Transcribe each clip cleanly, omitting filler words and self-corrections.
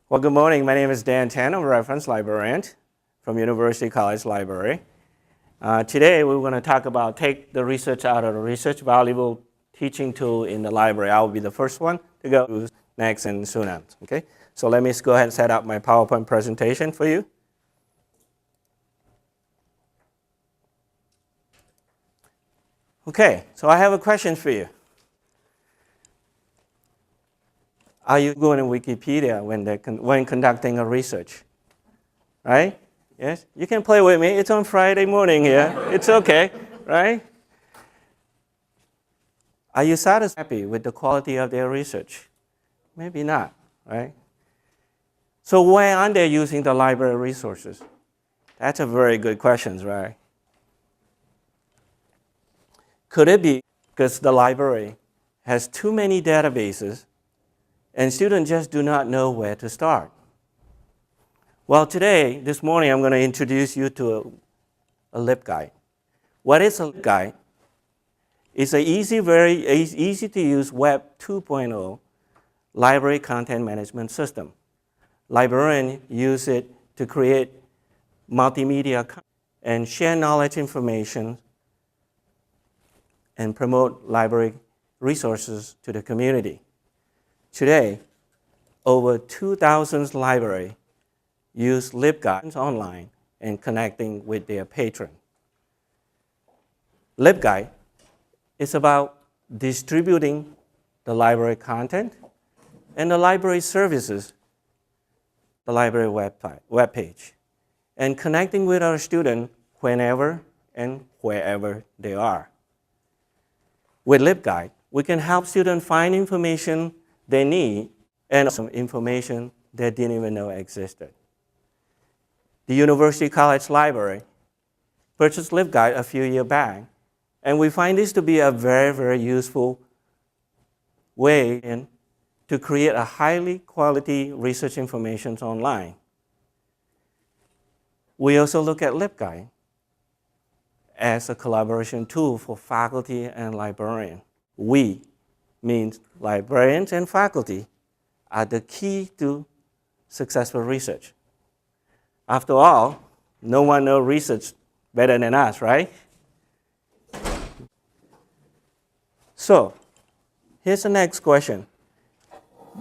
Well, good morning. My name is Dan Tan. I'm a reference librarian from University College Library. Today, we're going to talk about take the research out of the research, valuable teaching tool in the library. I will be the first one to go next in Sunem. Okay? So let me go ahead and set up my PowerPoint presentation for you. Okay, so I have a question for you. Are you going to Wikipedia when conducting a research? Right? Yes? You can play with me. It's on Friday morning here. It's okay, right? Are you happy with the quality of their research? Maybe not, right? So why aren't they using the library resources? That's a very good question, right? Could it be because the library has too many databases and students just do not know where to start? Well, this morning, I'm going to introduce you to a LibGuide. What is a LibGuide? It's an very easy to use Web 2.0 library content management system. Librarians use it to create multimedia and share knowledge information and promote library resources to the community. Today, over 2,000 libraries use LibGuides online and connecting with their patron. LibGuide is about distributing the library content and the library services, the library web page, and connecting with our students whenever and wherever they are. With LibGuide, we can help students find information they need and some information they didn't even know existed. The University College Library purchased LibGuide a few years back, and we find this to be a very, very useful way to create a highly quality research information online. We also look at LibGuide as a collaboration tool for faculty and librarians. We means librarians and faculty are the key to successful research. After all, no one knows research better than us, right? So, here's the next question.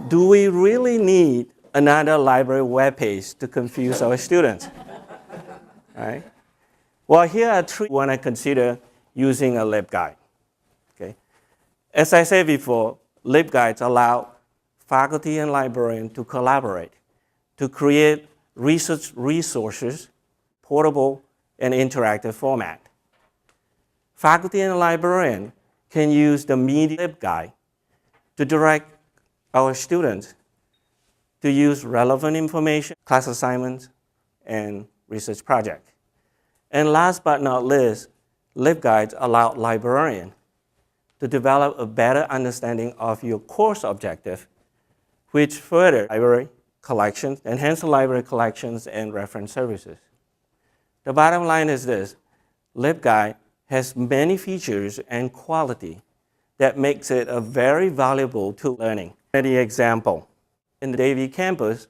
Do we really need another library webpage to confuse our students? Right? Well, here are three when I consider using a LibGuide. Okay? As I said before, LibGuides allow faculty and librarians to collaborate to create research resources, portable and interactive format. Faculty and librarians can use the media LibGuide to direct our students to use relevant information, class assignments, and research projects. And last but not least, LibGuides allow librarians to develop a better understanding of your course objective, which further library collections, enhance the library collections and reference services. The bottom line is this: LibGuide has many features and quality that makes it a very valuable tool for learning. The example, in the Davie campus,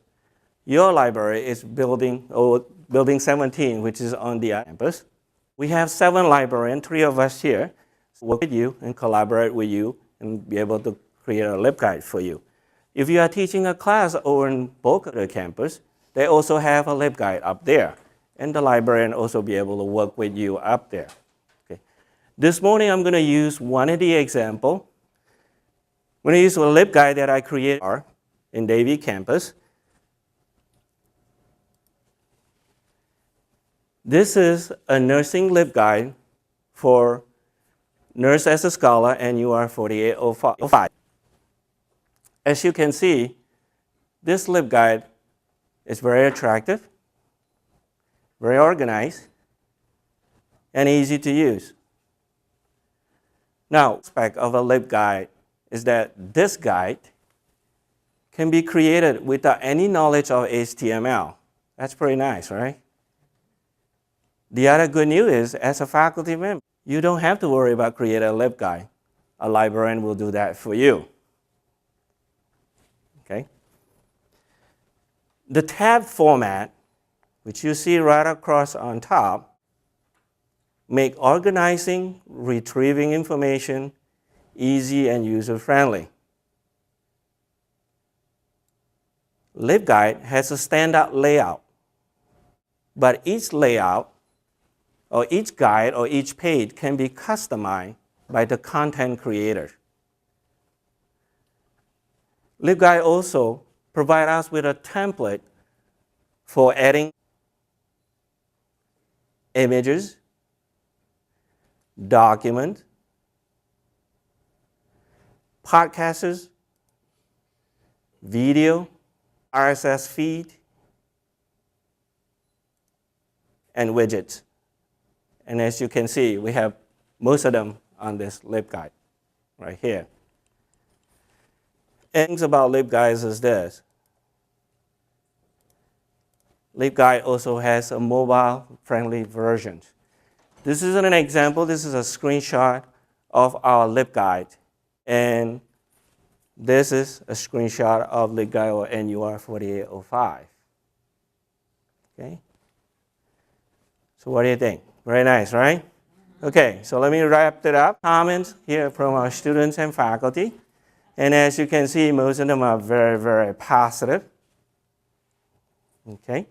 your library is building 17, which is on the campus. We have 7 librarians, 3 of us here, work with you and collaborate with you and be able to create a LibGuide for you. If you are teaching a class over in Boca campus, they also have a LibGuide up there, and the librarian also be able to work with you up there. Okay. This morning, I'm going to use one of the examples. I'm going to use a LibGuide that I created in Davie campus. This is a nursing LibGuide for Nurse as a Scholar and UR 4805. As you can see, this LibGuide is very attractive, very organized, and easy to use. Now, aspect of a LibGuide is that this guide can be created without any knowledge of HTML. That's pretty nice, right? The other good news is, as a faculty member, you don't have to worry about creating a LibGuide. A librarian will do that for you. Okay? The tab format, which you see right across on top, make organizing, retrieving information easy and user-friendly. LibGuide has a standard layout, but each layout, or each guide, or each page can be customized by the content creator. LibGuide also provides us with a template for adding images, documents, podcasts, video, RSS feed, and widgets. And as you can see, we have most of them on this LibGuide right here. Things about LibGuides is this. LibGuide also has a mobile-friendly version. This is an example. This is a screenshot of our LibGuide. And this is a screenshot of LibGuide or NUR 4805. Okay? So what do you think? Very nice, right? Okay, so let me wrap it up. Comments here from our students and faculty. And as you can see, most of them are very, very positive. Okay?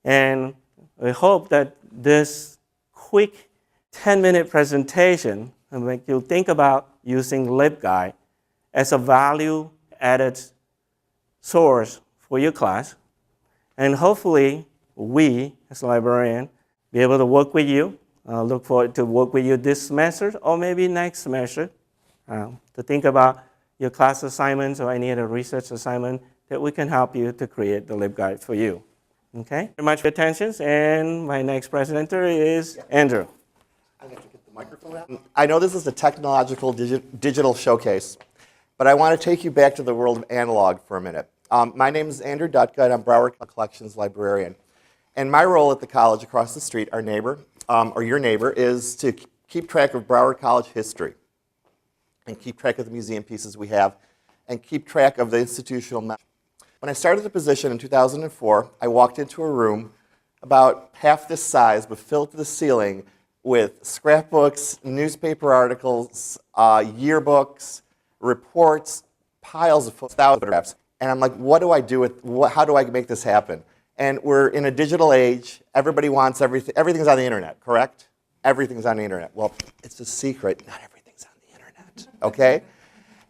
And we hope that this quick 10-minute presentation will make you think about using LibGuide as a value-added source for your class. And hopefully, we, as librarians, be able to work with you. Look forward to work with you this semester or maybe next semester to think about your class assignments or any other research assignment that we can help you to create the LibGuide for you. Okay? Very much for your attention, and my next presenter is Andrew. I have to get the microphone out. I know this is a technological digital showcase, but I want to take you back to the world of analog for a minute. My name is Andrew Dutka, and I'm Broward Collections librarian. And my role at the college across the street, our neighbor, or your neighbor, is to keep track of Broward College history and keep track of the museum pieces we have and keep track of the institutional message. When I started the position in 2004, I walked into a room about half this size but filled to the ceiling with scrapbooks, newspaper articles, yearbooks, reports, piles of photographs. And I'm like, what do I do with, how do I make this happen? And we're in a digital age. Everybody wants everything. Everything's on the internet, correct? Everything's on the internet. Well, it's a secret. Not everything's on the internet, okay?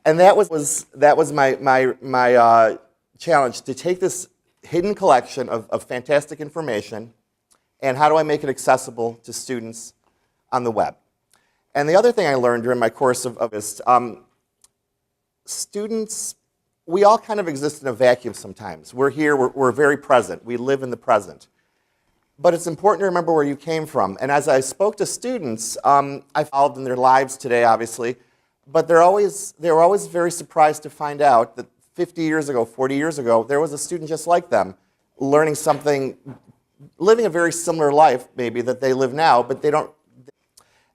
And that was my challenge, to take this hidden collection of fantastic information and how do I make it accessible to students on the web. And the other thing I learned during my course of this, students, we all kind of exist in a vacuum sometimes. We're here, we're very present. We live in the present. But it's important to remember where you came from. And as I spoke to students, I followed in their lives today, obviously, but they were always very surprised to find out that 50 years ago, 40 years ago, there was a student just like them, learning something, living a very similar life, maybe, that they live now, but they don't.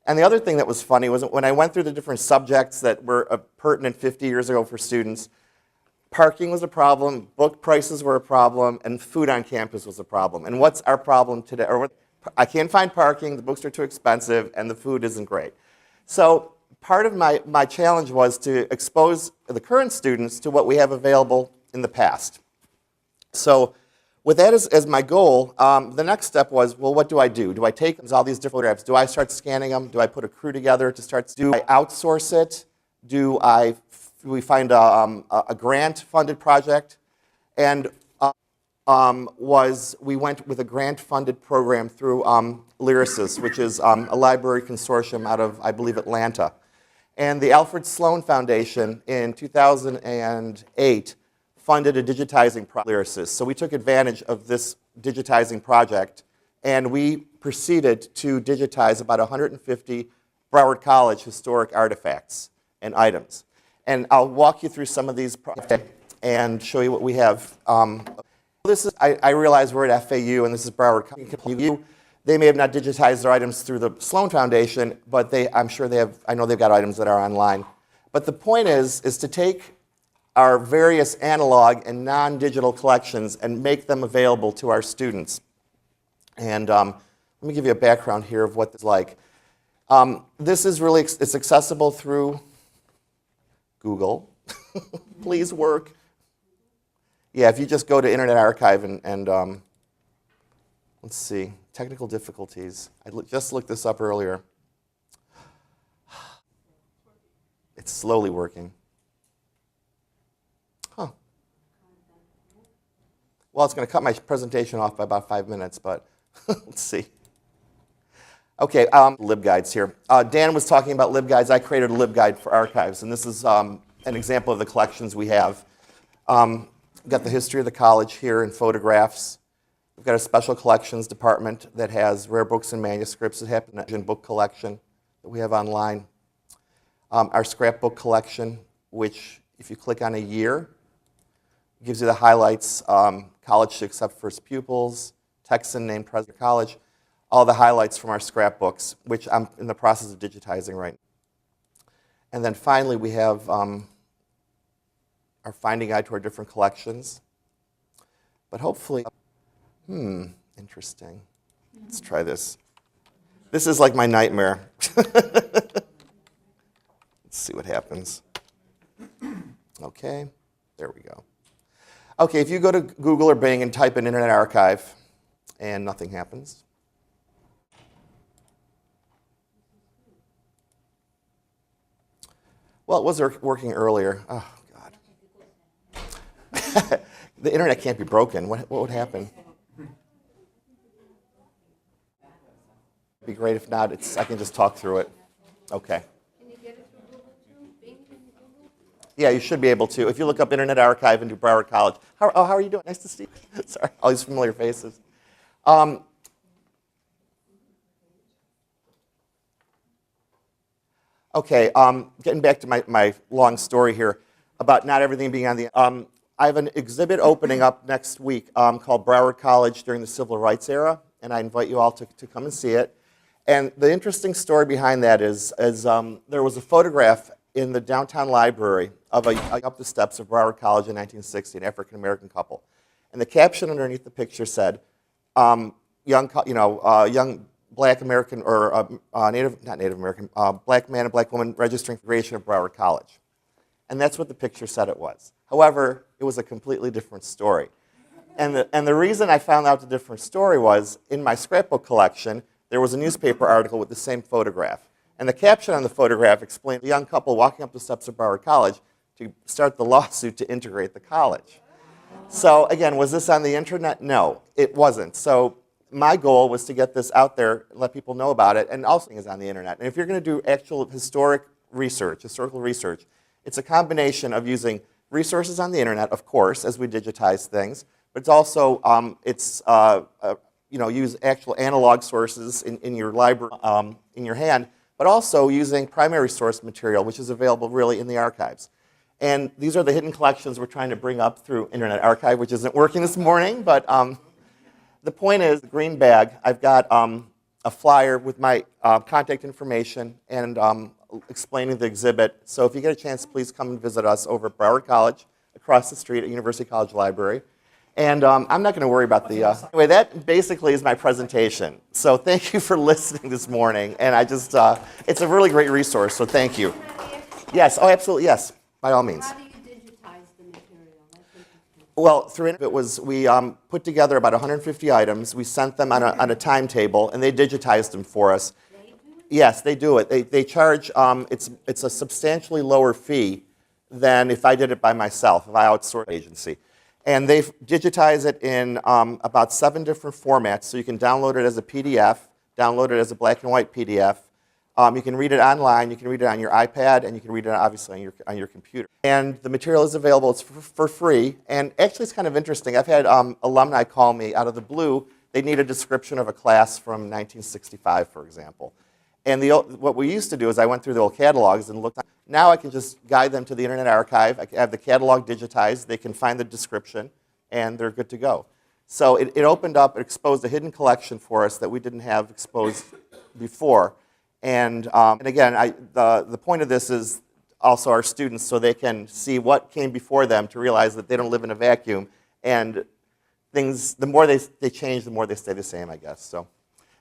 And the other thing that was funny was when I went through the different subjects that were pertinent 50 years ago for students, parking was a problem, book prices were a problem, and food on campus was a problem. And what's our problem today? I can't find parking, the books are too expensive, and the food isn't great. So part of my challenge was to expose the current students to what we have available in the past. So with that as my goal, the next step was, well, what do I do? Do I take all these different photographs? Do I start scanning them? Do I put a crew together to start? Do I outsource it? Do we find a grant-funded project? And we went with a grant-funded program through Lyrasis, which is a library consortium out of, I believe, Atlanta. And the Alfred Sloan Foundation in 2008 funded a digitizing project. So we took advantage of this digitizing project, and we proceeded to digitize about 150 Broward College historic artifacts and items. And I'll walk you through some of these projects and show you what we have. I realize we're at FAU, and this is Broward College. They may have not digitized their items through the Sloan Foundation, but I'm sure they have. I know they've got items that are online. But the point is to take our various analog and non-digital collections and make them available to our students. And let me give you a background here of what this is like. This is really, it's accessible through Google. Please work. Yeah, if you just go to Internet Archive and let's see, technical difficulties. I just looked this up earlier. It's slowly working. Huh. Well, it's going to cut my presentation off by about 5 minutes, but let's see. Okay, LibGuides here. Dan was talking about LibGuides. I created a LibGuide for archives, and this is an example of the collections we have. We've got the history of the college here in photographs. We've got a special collections department that has rare books and manuscripts. It happens in a book collection that we have online. Our scrapbook collection, which if you click on a year, gives you the highlights, college to accept first pupils, Texan named president of college, all the highlights from our scrapbooks, which I'm in the process of digitizing right now. And then finally, we have our finding guide to our different collections. But hopefully, interesting. Let's try this. This is like my nightmare. Let's see what happens. Okay, there we go. Okay, if you go to Google or Bing and type in Internet Archive, and nothing happens. Well, it was working earlier. Oh, God. The internet can't be broken. What would happen? It'd be great if not. I can just talk through it. Okay. Can you get it through Google too? Bing and Google? Yeah, you should be able to. If you look up Internet Archive and do Broward College. How are you doing? Nice to see you. Sorry, all these familiar faces. Okay, getting back to my long story here about not everything being on the... I have an exhibit opening up next week called Broward College during the Civil Rights Era, and I invite you all to come and see it. And the interesting story behind that is there was a photograph in the downtown library of up the steps of Broward College in 1960, an African-American couple. And the caption underneath the picture said, young black American, or not Native American, black man and black woman registering for graduation of Broward College. And that's what the picture said it was. However, it was a completely different story. And the reason I found out the different story was, in my scrapbook collection, there was a newspaper article with the same photograph. And the caption on the photograph explained the young couple walking up the steps of Broward College to start the lawsuit to integrate the college. So again, was this on the internet? No, it wasn't. So my goal was to get this out there, let people know about it, and also is on the internet. And if you're going to do actual historical research, it's a combination of using resources on the internet, of course, as we digitize things, but it's also use actual analog sources in your library, in your hand, but also using primary source material, which is available really in the archives. And these are the hidden collections we're trying to bring up through Internet Archive, which isn't working this morning, but the point is, the green bag, I've got a flyer with my contact information and explaining the exhibit. So if you get a chance, please come and visit us over at Broward College, across the street at University College Library. And I'm not going to worry about the... Anyway, that basically is my presentation. So thank you for listening this morning. And it's a really great resource, so thank you. Yes, oh, absolutely, yes, by all means. How do you digitize the material? Well, through it was we put together about 150 items. We sent them on a timetable, and they digitized them for us. They do it? Yes, they do it. They charge, it's a substantially lower fee than if I did it by myself, if I outsourced an agency. And they digitize it in about 7 different formats, so you can download it as a PDF, download it as a black and white PDF. You can read it online, you can read it on your iPad, and you can read it obviously on your computer. And the material is available, it's for free, and actually it's kind of interesting. I've had alumni call me out of the blue. They need a description of a class from 1965, for example. And what we used to do is I went through the old catalogs and looked. Now I can just guide them to the Internet Archive. I have the catalog digitized. They can find the description, and they're good to go. So it opened up, it exposed a hidden collection for us that we didn't have exposed before. And again, the point of this is also our students so they can see what came before them to realize that they don't live in a vacuum. And things, the more they change, the more they stay the same, I guess. So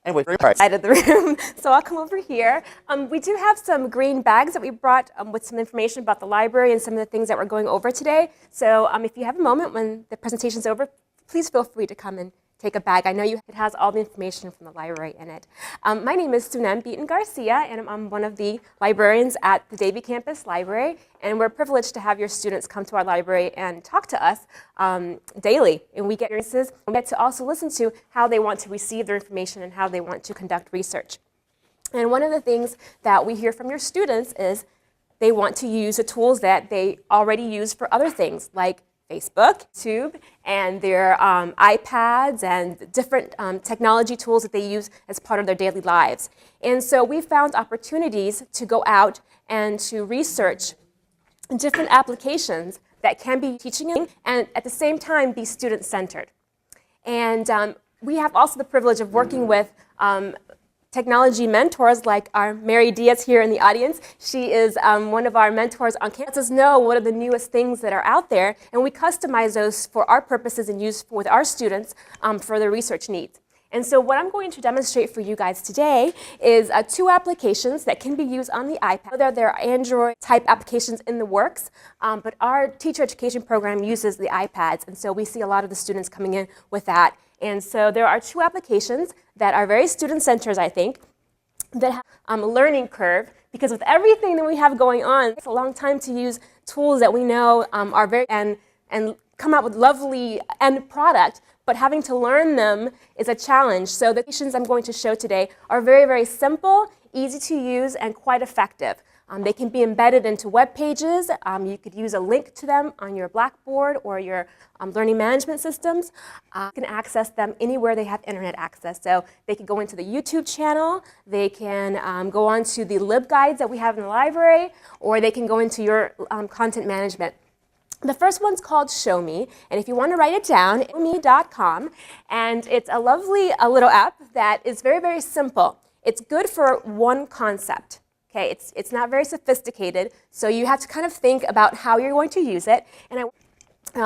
anyway, Side of the room, so I'll come over here. We do have some green bags that we brought with some information about the library and some of the things that we're going over today. So if you have a moment when the presentation's over, please feel free to come and take a bag. I know it has all the information from the library in it. My name is Sunem Beaton-Garcia, and I'm one of the librarians at the Davie Campus Library, and we're privileged to have your students come to our library and talk to us daily. And we get experiences, we get to also listen to how they want to receive their information and how they want to conduct research. And one of the things that we hear from your students is they want to use the tools that they already use for other things, like Facebook, YouTube, and their iPads and different technology tools that they use as part of their daily lives. And so we found opportunities to go out and to research different applications that can be teaching and at the same time be student-centered. And we have also the privilege of working with technology mentors like our Mary Diaz here in the audience. She is one of our mentors on campus. Lets us know what are the newest things that are out there, and we customize those for our purposes and use with our students for their research needs. And so what I'm going to demonstrate for you guys today is 2 applications that can be used on the iPad. There are Android type applications in the works, but our teacher education program uses the iPads, and so we see a lot of the students coming in with that. And so there are 2 applications that are very student-centered, I think, that have a learning curve, because with everything that we have going on, it's a long time to use tools that we know are very, and come out with lovely end product, but having to learn them is a challenge. So the applications I'm going to show today are very, very simple, easy to use, and quite effective. They can be embedded into web pages. You could use a link to them on your Blackboard or your learning management systems. You can access them anywhere they have internet access. So they can go into the YouTube channel, they can go on to the LibGuides that we have in the library, or they can go into your content management. The first one's called Show Me, and if you want to write it down, showme.com, and it's a lovely little app that is very, very simple. It's good for one concept. Okay, it's not very sophisticated, so you have to kind of think about how you're going to use it. And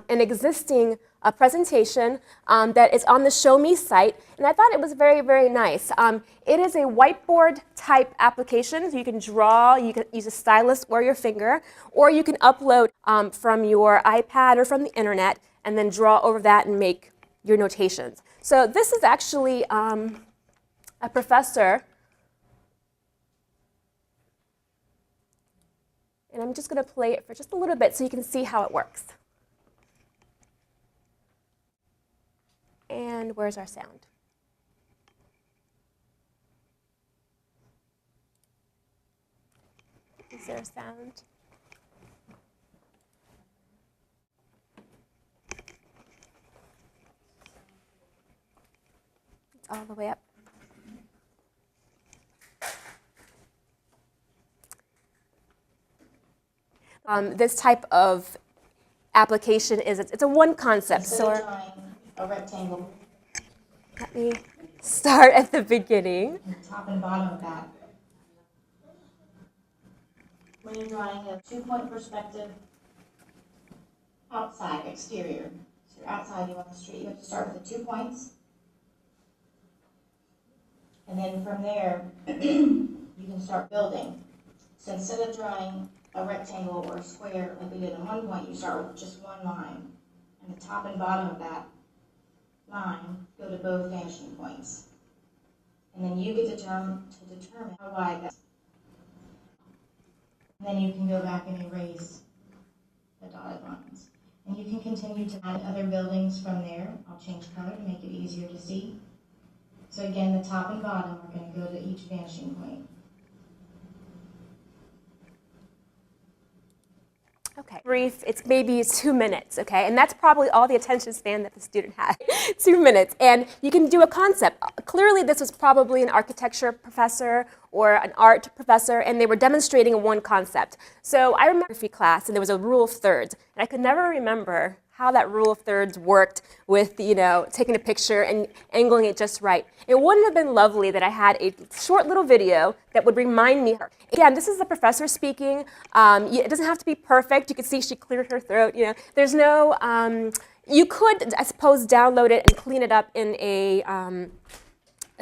an existing presentation that is on the Show Me site, and I thought it was very, very nice. It is a whiteboard type application. So you can draw, you can use a stylus or your finger, or you can upload from your iPad or from the internet and then draw over that and make your notations. So this is actually a professor. And I'm just going to play it for just a little bit so you can see how it works. And where's our sound? Is there a sound? It's all the way up. This type of application it's a one concept. So drawing a rectangle. Let me start at the beginning. Top and bottom of that. When you're drawing a 2-point perspective, outside, exterior. So you're outside, you want the street, you have to start with the 2 points. And then from there, you can start building. So instead of drawing a rectangle or a square like we did in 1 point, you start with just one line. And the top and bottom of that line go to both vanishing points. And then you get to determine how wide that is. And then you can go back and erase the dotted lines. And you can continue to add other buildings from there. I'll change color to make it easier to see. So again, the top and bottom are going to go to each vanishing point. Okay, brief, it's maybe 2 minutes, okay? And that's probably all the attention span that the student had, 2 minutes. And you can do a concept. Clearly, this was probably an architecture professor or an art professor, and they were demonstrating one concept. So I remember class, and there was a rule of thirds, and I could never remember how that rule of thirds worked with, taking a picture and angling it just right. It wouldn't have been lovely that I had a short little video that would remind me. Again, this is the professor speaking. It doesn't have to be perfect. You can see she cleared her throat. There's no. You could, I suppose, download it and clean it up in a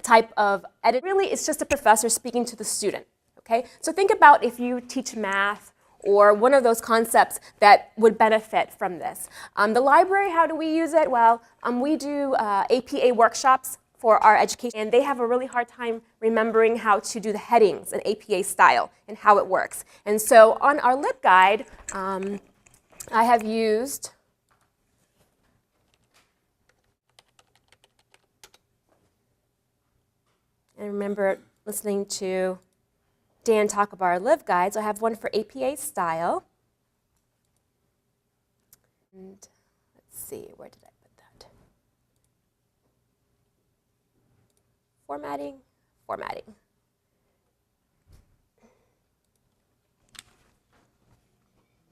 type of edit. Really, it's just a professor speaking to the student. Okay, so think about if you teach math or one of those concepts that would benefit from this. The library, how do we use it? Well, we do APA workshops for our education, and they have a really hard time remembering how to do the headings in APA style and how it works. And so on our LibGuide, I have used and remember listening to Dan talk about our LibGuides. I have one for APA style. And let's see, where did I put that? Formatting.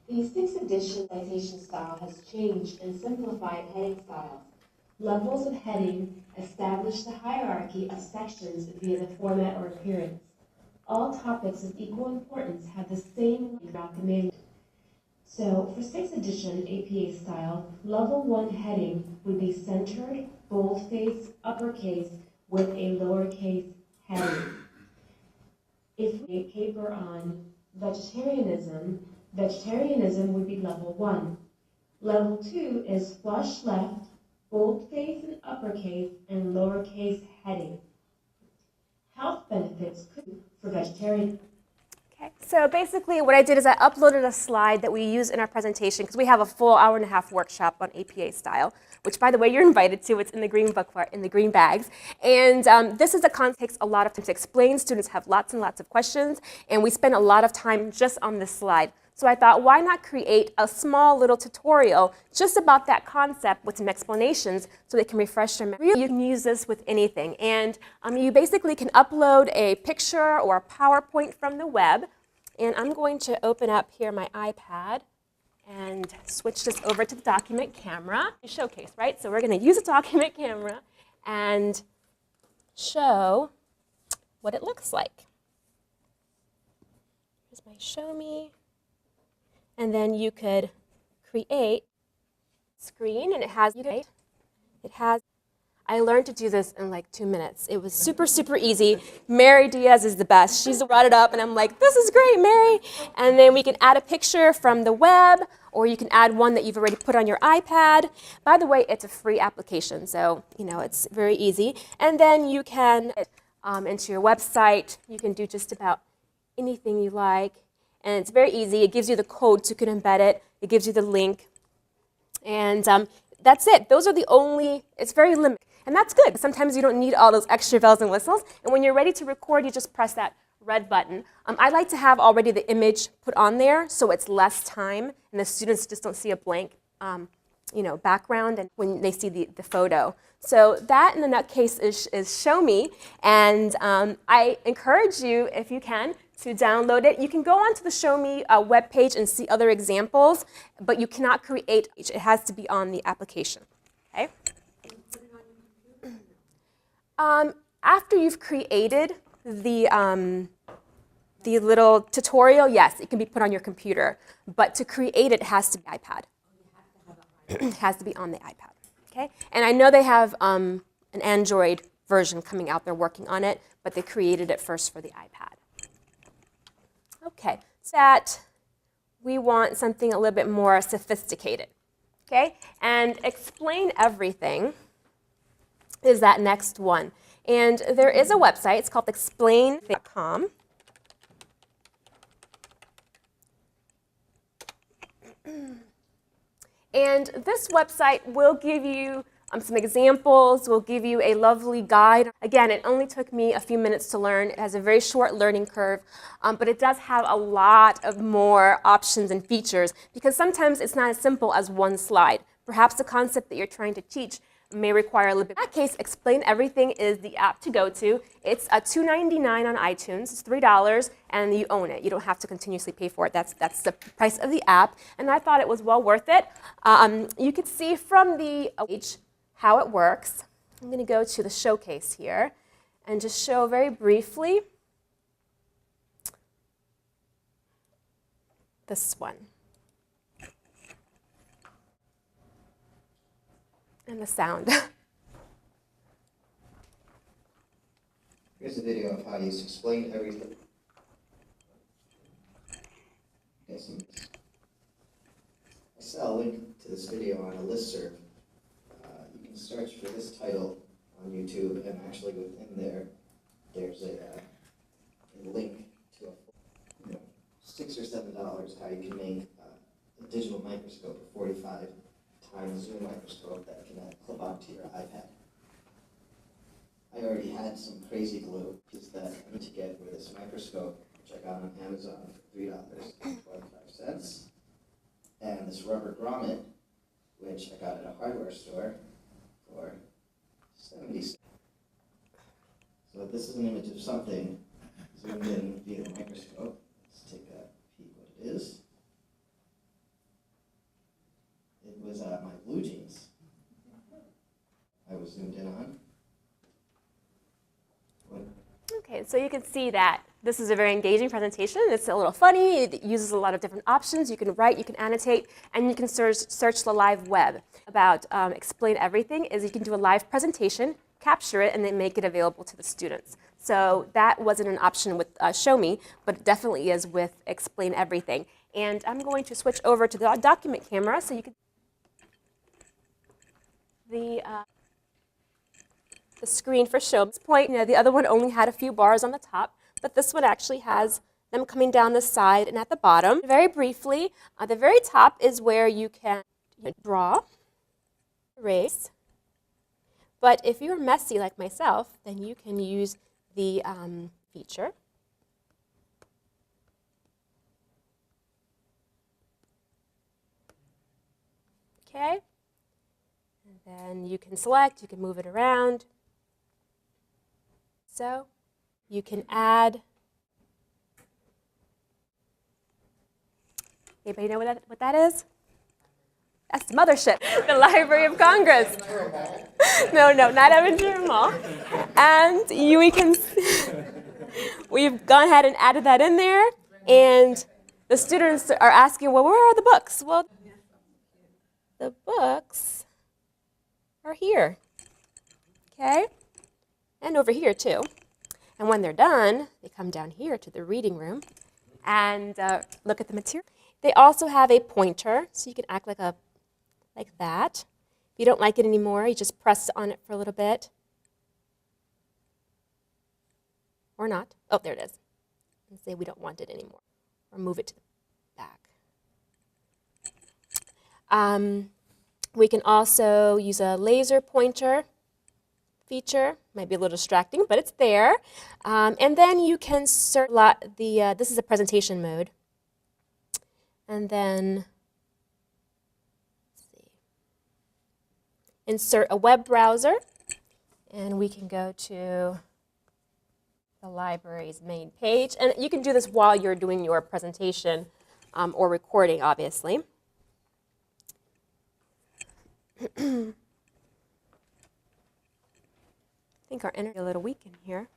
The 6th edition citation style has changed and simplified heading styles. Levels of heading establish the hierarchy of sections via the format or appearance. All topics of equal importance have the same throughout the manual. So for 6th edition APA style, level 1 heading would be centered, boldface, uppercase, with a lowercase heading. If we have a paper on vegetarianism would be level 1. Level 2 is flush left, boldface and uppercase, and lowercase heading. Health benefits for vegetarians. Okay, so basically what I did is I uploaded a slide that we use in our presentation because we have a full hour-and-a-half workshop on APA style, which, by the way, you're invited to. It's in the green book, in the green bags. And this is a concept that takes a lot of time to explain. Students have lots and lots of questions, and we spend a lot of time just on this slide. So I thought, why not create a small little tutorial just about that concept with some explanations so they can refresh their memory. You can use this with anything. And you basically can upload a picture or a PowerPoint from the web. And I'm going to open up here my iPad and switch this over to the document camera. Showcase, right? So we're going to use a document camera and show what it looks like. Here's my show me. And then you could create screen, and it has, I learned to do this in like 2 minutes. It was super, super easy. Mary Diaz is the best. She's brought it up, and I'm like, this is great, Mary. And then we can add a picture from the web, or you can add one that you've already put on your iPad. By the way, it's a free application, so it's very easy. And then you can, into your website, you can do just about anything you like. And it's very easy. It gives you the code so you can embed it. It gives you the link. And that's it. Those are the only, it's very limited. And that's good. Sometimes you don't need all those extra bells and whistles. And when you're ready to record, you just press that red button. I like to have already the image put on there so it's less time and the students just don't see a blank background and when they see the photo. So that in the nutcase is Show Me. And I encourage you, if you can, to download it. You can go onto the Show Me webpage and see other examples, but you cannot create each. It has to be on the application. Okay? After you've created the little tutorial, yes, it can be put on your computer, but to create it has to be iPad. It has to be on the iPad. Okay? And I know they have an Android version coming out. They're working on it, but they created it first for the iPad. Okay, so that we want something a little bit more sophisticated, okay? And Explain Everything is that next one. And there is a website, it's called explain.com. And this website will give you some examples, will give you a lovely guide. Again, it only took me a few minutes to learn. It has a very short learning curve, but it does have a lot of more options and features because sometimes it's not as simple as one slide. Perhaps the concept that you're trying to teach may require a little bit. In that case, Explain Everything is the app to go to. It's $2.99 on iTunes. It's $3, and you own it. You don't have to continuously pay for it. That's the price of the app, and I thought it was well worth it. You can see from the page how it works. I'm going to go to the showcase here and just show very briefly this one. And the sound. Here's a video of how you explain everything. I saw a link to this video on a listserv. You can search for this title on YouTube, and actually within there, there's a link to a $6 or $7 how you can make a digital microscope, a 45 times zoom microscope that can clip onto your iPad. I already had some crazy glue that I need to get with this microscope, which I got on Amazon for $3.25, and this rubber grommet, which I got at a hardware store for 70 cents. So this is an image of something zoomed in via the microscope. Let's take a peek what it is. It was my blue jeans I was zoomed in on. Okay, so you can see that this is a very engaging presentation. It's a little funny. It uses a lot of different options. You can write, you can annotate, and you can search the live web. About Explain Everything is you can do a live presentation, capture it, and then make it available to the students. So that wasn't an option with Show Me, but it definitely is with Explain Everything. And I'm going to switch over to the document camera so you can the screen for Show. At this point, the other one only had a few bars on the top, but this one actually has them coming down the side and at the bottom. Very briefly, the very top is where you can draw, erase, but if you're messy like myself, then you can use the feature. Okay, and then you can select, you can move it around. So you can add, anybody know what that is? That's the mothership, the Library of Congress. No, not Avenger Mall. And we've gone ahead and added that in there, and the students are asking, well, where are the books? Well, the books are here, okay? And over here too. And when they're done, they come down here to the reading room and look at the material. They also have a pointer, so you can act like that. If you don't like it anymore, you just press on it for a little bit. Or not. Oh, there it is. And say we don't want it anymore. Or move it to the back. We can also use a laser pointer feature. Might be a little distracting, but it's there. And then you can search this is a presentation mode. And then let's see, insert a web browser, and we can go to the library's main page. And you can do this while you're doing your presentation or recording, obviously. I think our internet is a little weak in here.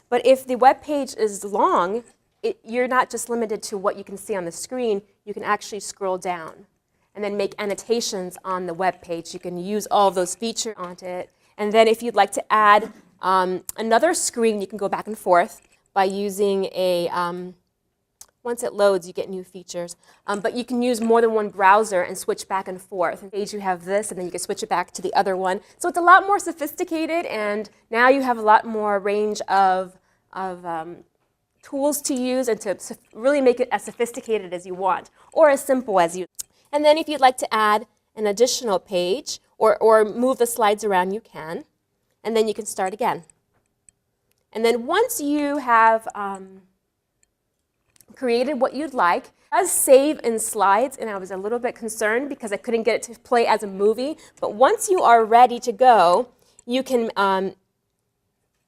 But if the web page is long, you're not just limited to what you can see on the screen. You can actually scroll down and then make annotations on the web page. You can use all of those features onto it. And then if you'd like to add another screen, you can go back and forth by using a, once it loads, you get new features. But you can use more than one browser and switch back and forth. On page you have this, and then you can switch it back to the other one. So it's a lot more sophisticated, and now you have a lot more range of tools to use and to really make it as sophisticated as you want, or as simple as you. And then if you'd like to add an additional page or move the slides around, you can. And then you can start again. And then once you have created what you'd like. It does save in slides, and I was a little bit concerned because I couldn't get it to play as a movie. But once you are ready to go, you can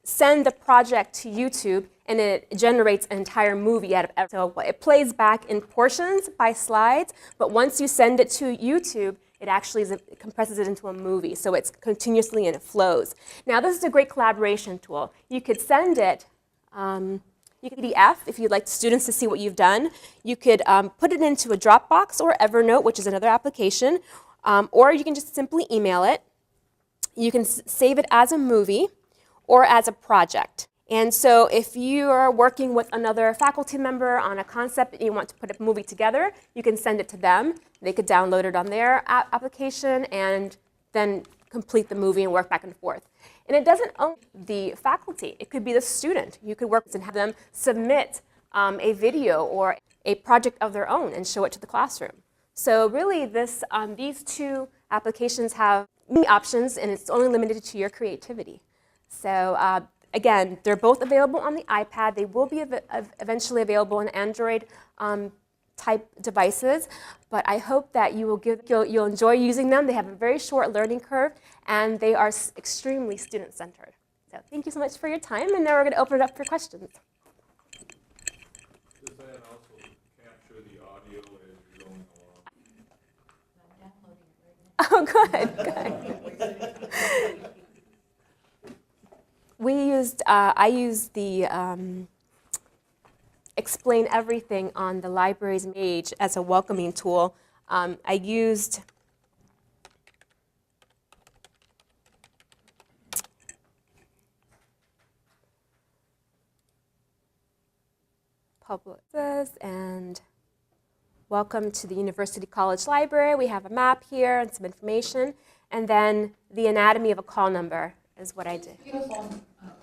send the project to YouTube, and it generates an entire movie out of it. So it plays back in portions by slides, but once you send it to YouTube, it actually compresses it into a movie, so it's continuously and it flows. Now, this is a great collaboration tool. You could send it, you could PDF if you'd like students to see what you've done. You could put it into a Dropbox or Evernote, which is another application, or you can just simply email it. You can save it as a movie or as a project. And so if you are working with another faculty member on a concept and you want to put a movie together, you can send it to them. They could download it on their application and then complete the movie and work back and forth. And it doesn't only the faculty. It could be the student. You could work and have them submit a video or a project of their own and show it to the classroom. So really, these two applications have many options, and it's only limited to your creativity. So again, they're both available on the iPad. They will be eventually available on Android type devices, but I hope that you'll enjoy using them. They have a very short learning curve, and they are extremely student-centered. So thank you so much for your time, and now we're going to open it up for questions. Does that also capture the audio as you're going along? Oh, good, good. I used the Explain Everything on the library's page as a welcoming tool. I used public and welcome to the University College Library. We have a map here and some information, and then the anatomy of a call number is what I did. Beautiful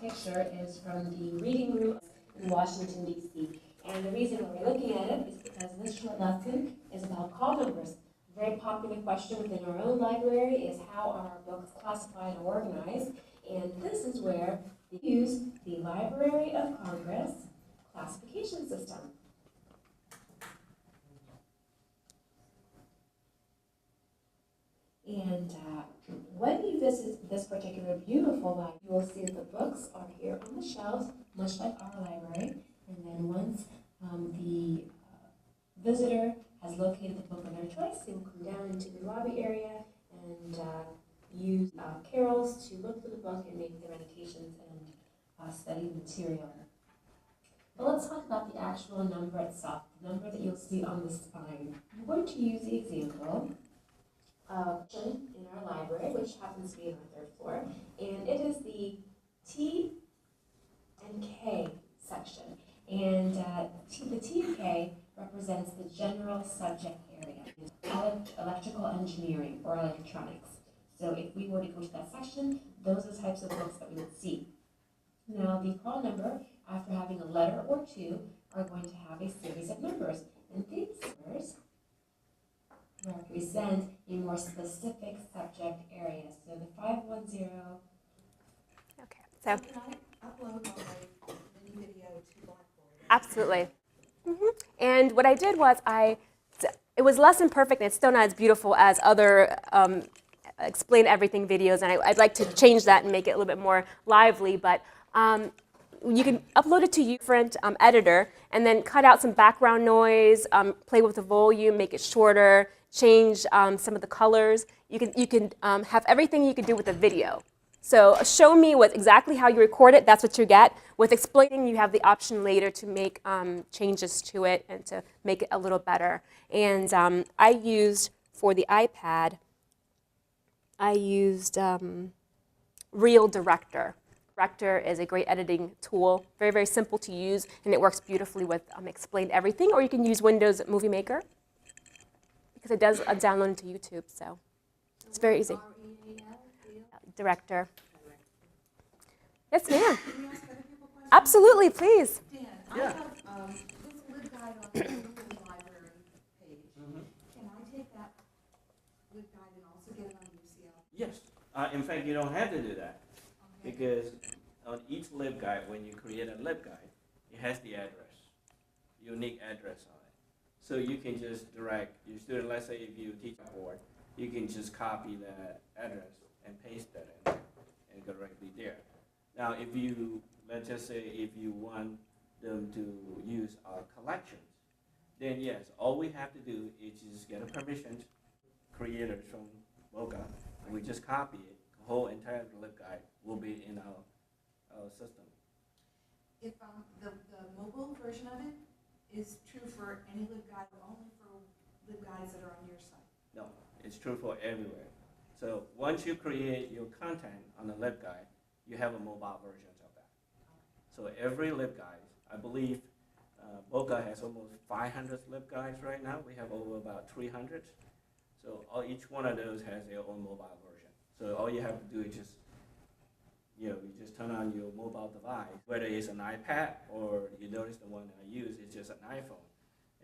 picture is from the reading room in Washington, D.C. And the reason why we're looking at it is because this short lesson is about call numbers. A very popular question within our own library is how are our books classified or organized? And this is where we use the Library of Congress classification system. And when you visit this particular beautiful library, you will see that the books are here on the shelves, much like our library. And then once the visitor has located the book of their choice, they will come down into the lobby area and use carols to look through the book and make their annotations and study the material. But let's talk about the actual number itself, the number that you'll see on the spine. I'm going to use the example in our library, which happens to be on the third floor, and it is the T and K section. And the T and K represents the general subject area, electrical engineering or electronics. So if we were to go to that section, those are the types of books that we would see. Now the call number, after having a letter or two, are going to have a series of numbers, and these numbers represent a more specific subject area. So the 510. Okay, so can I upload my mini video to Blackboard? absolutely. And what I did was it was less than perfect, and it's still not as beautiful as other Explain Everything videos, and I'd like to change that and make it a little bit more lively, but you can upload it to a different editor and then cut out some background noise, play with the volume, make it shorter, change some of the colors. You can have everything you can do with a video. So show me exactly how you record it, that's what you get. With explaining, you have the option later to make changes to it and to make it a little better. And I used, for the iPad, I used Real Director. Director is a great editing tool, very, very simple to use, and it works beautifully with Explain Everything, or you can use Windows Movie Maker, because it does download into YouTube, so it's very easy. Director. Yes, ma'am. Can we ask other people questions? Absolutely, please. Dan, I have this LibGuide on the Sunem library page. Can I take that LibGuide and also get it on UCL? Yes. In fact, you don't have to do that. Because on each LibGuide, when you create a LibGuide, it has the address. unique address on it. So you can just direct your student, let's say if you teach a board, you can just copy that address and paste that in and directly there. Now, if you, let's just say if you want them to use our collections, then yes, all we have to do is just get a permission creators from Boca, and we just copy it. The whole entire LibGuide will be in our system. If the mobile version of it is true for any LibGuide or only for LibGuides that are on your site? No, it's true for everywhere. So once you create your content on the LibGuide, you have a mobile version of that. So every LibGuide, I believe Boca has almost 500 LibGuides right now. We have over about 300. So each one of those has their own mobile version. So all you have to do is just, you just turn on your mobile device, whether it's an iPad or you notice the one that I use is just an iPhone,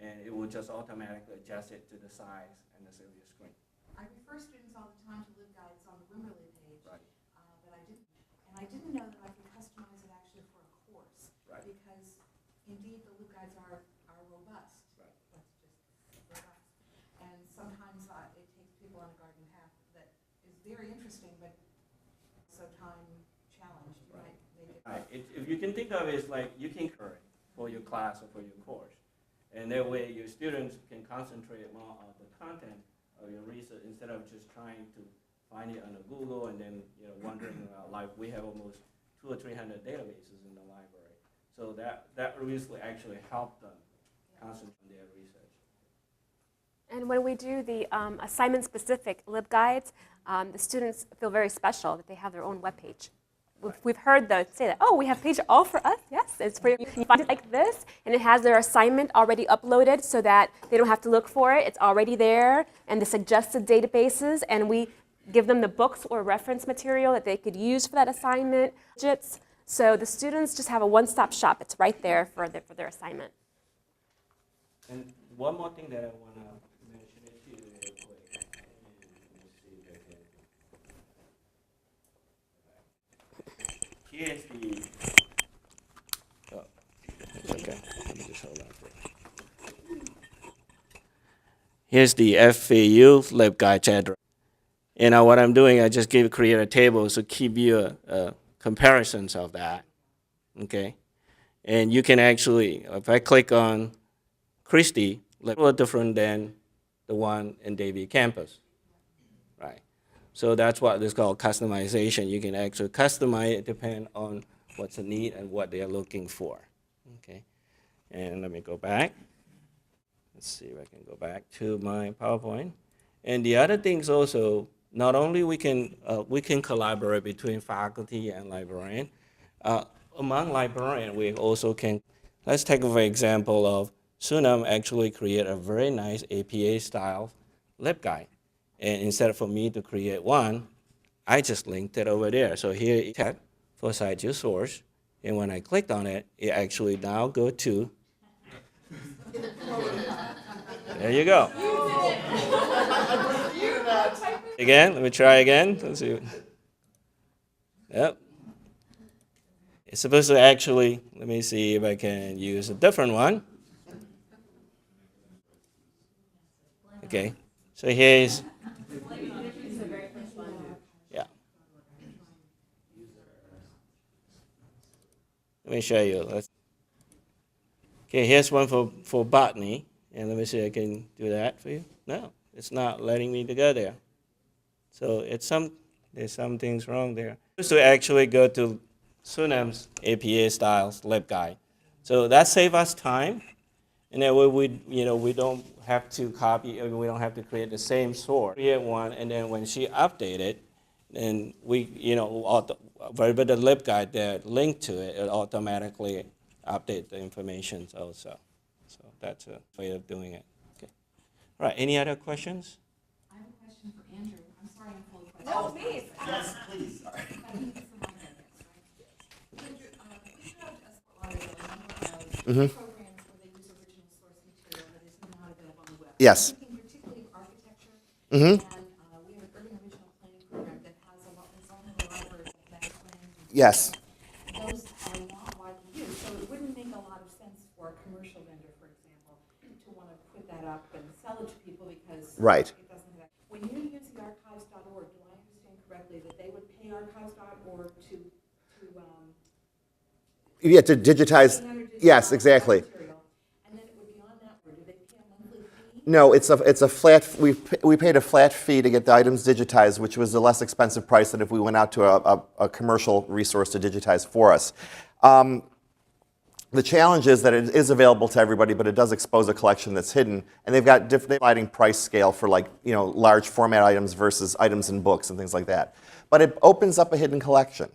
and it will just automatically adjust it to the size and the size of your screen. I refer students all the time to LibGuides on the Wimberley page, Right. But I didn't know that I could customize it actually for a course. Right. Because indeed the LibGuides are robust. Right. Let's just robust. And sometimes it takes people on a garden path that is very interesting, but so time challenged. You Right. might make it. Right. If you can think of it as like you can curate for your class or for your course, and that way your students can concentrate more on the content of your research instead of just trying to find it on the Google and then wondering about, like we have almost 200 or 300 databases in the library. So that really actually helped them concentrate on their research. And when we do the assignment-specific LibGuides, the students feel very special that they have their own webpage. We've heard them say that, oh, we have a page all for us. Yes, it's for you. You find it like this, and it has their assignment already uploaded so that they don't have to look for it. It's already there, and the suggested databases, and we give them the books or reference material that they could use for that assignment. So the students just have a one-stop shop. It's right there for their assignment. And one more thing that I want to mention it to you real quick. Let me see if I can. Here's the. Oh, it's okay. Let me just hold on for it. Here's the FAU LibGuide address. And now what I'm doing, I just create a table to keep you comparisons of that. Okay, and you can actually, if I click on Christie, a little different than the one in Davie campus, right? So that's what is called customization. You can actually customize it depending on what's the need and what they are looking for, okay? And let me go back. Let's see if I can go back to my PowerPoint. And the other things also, not only we can collaborate between faculty and librarian, among librarians we also can, let's take for example of Sunem actually create a very nice APA-style LibGuide. And instead of for me to create one, I just linked it over there. So here it's tab for cite your source. And when I clicked on it, it actually now go to, there you go. Again, let me try again. Let's see. Yep. It's supposed to actually, let me see if I can use a different one. Okay, so here's, yeah. Let me show you. Okay, here's one for botany, and let me see if I can do that for you. No, it's not letting me to go there. So there's some things wrong there. To actually go to Sunem's APA styles LibGuide. So that saves us time, and that way we don't have to copy, we don't have to create the same source. Create one, and then when she updated, then we, wherever the LibGuide that linked to it, it automatically update the information also. So that's a way of doing it. Okay. All right. Any other questions? I have a question for Andrew. I'm sorry I'm full of questions. No, please. Yes, please. Sorry. I think it's for Monica, right? Andrew, we showed us a lot of programs where they use original source material that is not available on the web. Yes. I'm thinking particularly of architecture, Mm-hmm. and we have an urban original planning program that has a lot, its own little library of master plans. And Yes. those are not widely used, so it wouldn't make a lot of sense for a commercial vendor, for example. put that up and sell it to people because Right. it doesn't have. When you use the archives.org, do I understand correctly that they would pay archives.org to Yeah, to digitize. Yes, exactly. material, and then it would be on that, or do they pay a monthly fee? No, it's a flat. We paid a flat fee to get the items digitized, which was a less expensive price than if we went out to a commercial resource to digitize for us. The challenge is that it is available to everybody, but it does expose a collection that's hidden, and they've got different sliding price scale for, like, large format items versus items in books and things like that. But it opens up a hidden collection.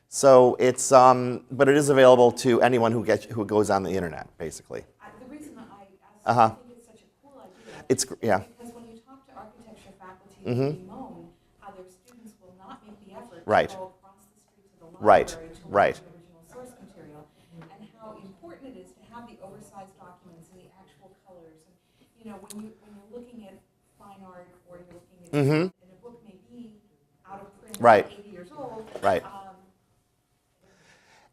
So it's, but it is available to anyone who goes on the internet, basically. The reason I asked, I think it's such a cool idea. Yeah. Because when you talk to architecture faculty, they bemoan how their students will not make the effort Right. to go across the street to the Right. library to Right. look at the original source material, and how important it is to have the oversized documents and the actual colors. And when you're looking at fine art, or you're looking at and a book may be out of print, Right. 80 years old. Right.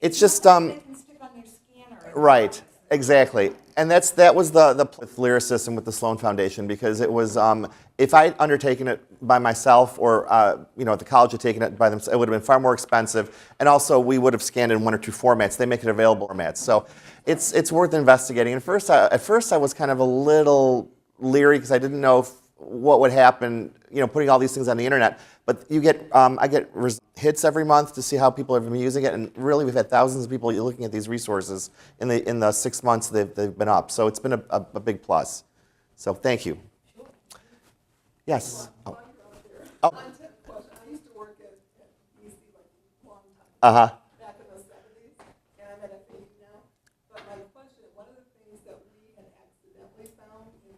It's just They can stick on their scanner. right, exactly, and that was the with Lyricist and with the Sloan Foundation, because it was if I'd undertaken it by myself, or the college had taken it by themselves, it would have been far more expensive, and also we would have scanned in one or two formats. They make it available formats, so it's worth investigating. At first I was kind of a little leery because I didn't know what would happen, putting all these things on the internet. But I get hits every month to see how people have been using it, and really we've had thousands of people looking at these resources in the 6 months they've been up. So it's been a big plus. So thank you. Yes. Oh. I used to work at UC like a long time. Back in the 70s, and I'm at FAU now. But my question, one of the things that we had accidentally found in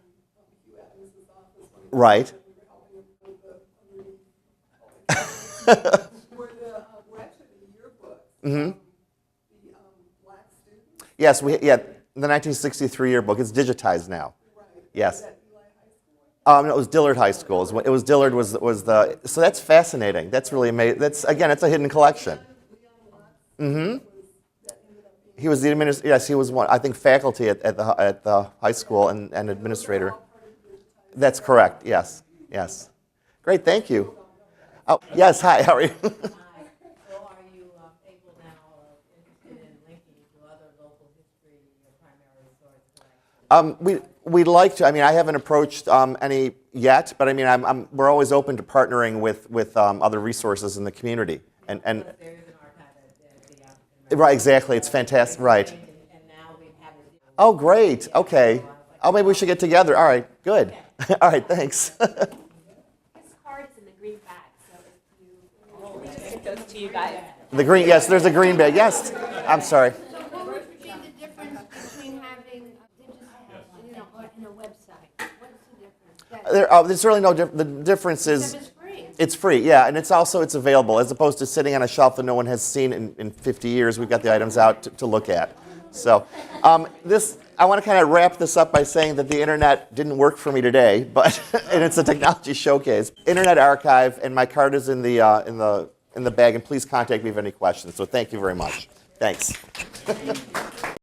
Hugh Adams' office when Right. we were helping him with the underneath were actually the yearbooks. The black students. Yes, the 1963 yearbook. It's digitized now. Right. Yes. At Eli High School. No, it was Dillard High School. It was Dillard was the. So that's fascinating. That's really amazing. It's a hidden collection. He was the administrator. Yes, he was one. I think faculty at the high school and administrator. That's correct. Yes. Yes. Great. Thank you. Oh yes. Hi. How are you? So are you able now or interested in linking to other local history or primary source collections? We'd like to. I mean, I haven't approached any yet, but I mean, we're always open to partnering with other resources in the community. And There is an archive at the African right, exactly. It's fantastic. Right. and now we've had it. Oh, great. Okay. Oh, maybe we should get together. All right. Good. All right. Thanks. This card is in the green bag, so if you, it goes to you guys. The green. Yes, there's a green bag. Yes. I'm sorry. So what would be the difference between having digital, and a website? What's the difference? There's really no difference. The difference is It's free. it's free. Yeah, and it's available, as opposed to sitting on a shelf that no one has seen in 50 years. We've got the items out to look at. So I want to kind of wrap this up by saying that the internet didn't work for me today, but and it's a technology showcase. Internet Archive, and my card is in the bag. And please contact me if you have any questions. So thank you very much. Thanks.